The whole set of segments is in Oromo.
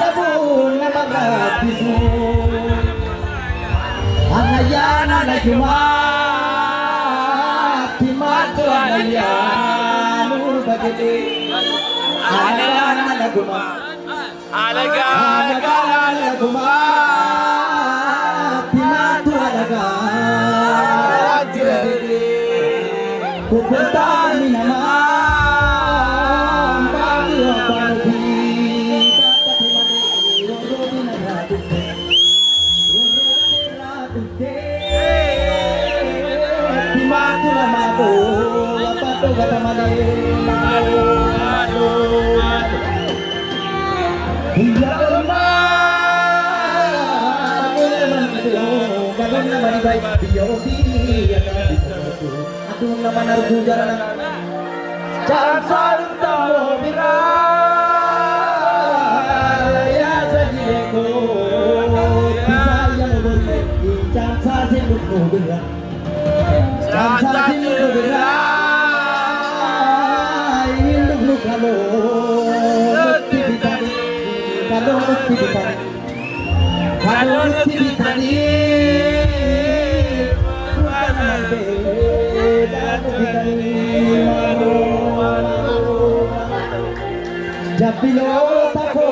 Dabun na magatiso Anayan na Timato anayan Bagiti Anayan na Alaga Timato alaga Pupunta kami naman bago ang panahon Timato na mato Wapato katamali Hingga Gagawin naman iba'y biyobi Atung naman argudara na Jangan saling tamo biray Ya sajileko Bisa yang berbeda Jangan saling tamo biray Jangan saling tamo biray Hinduk lu kalau Letih ditani Kalau letih ditani Kalau letih ditani Japilo tako,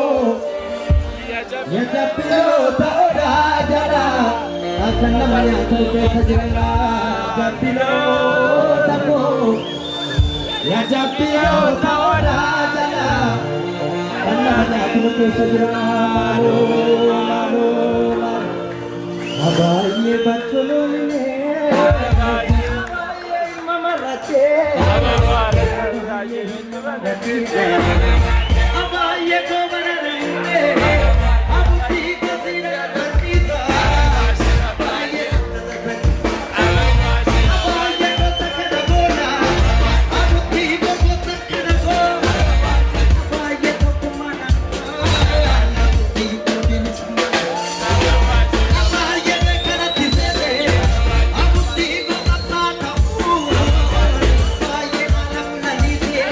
ya japilo tako dah jana, akan namanya sudah sajalah. Japilo tako, ya japilo tako dah jana, akan namanya sudah sajalah. Abai batulunge, abai mama race. Abdi ko manarenge abdi ko sira tatisa abdi ko takana bona abdi ko takana bona abdi ko kumana abdi ko dinisma abdi ko kana tisere abdi ko takana abdi alam nalite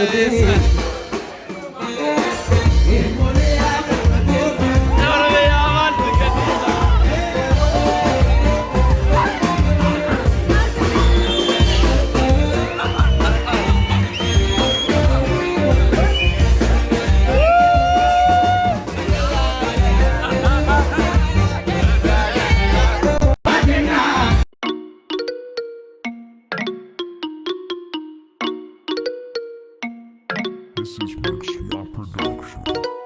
This is Rich, my production.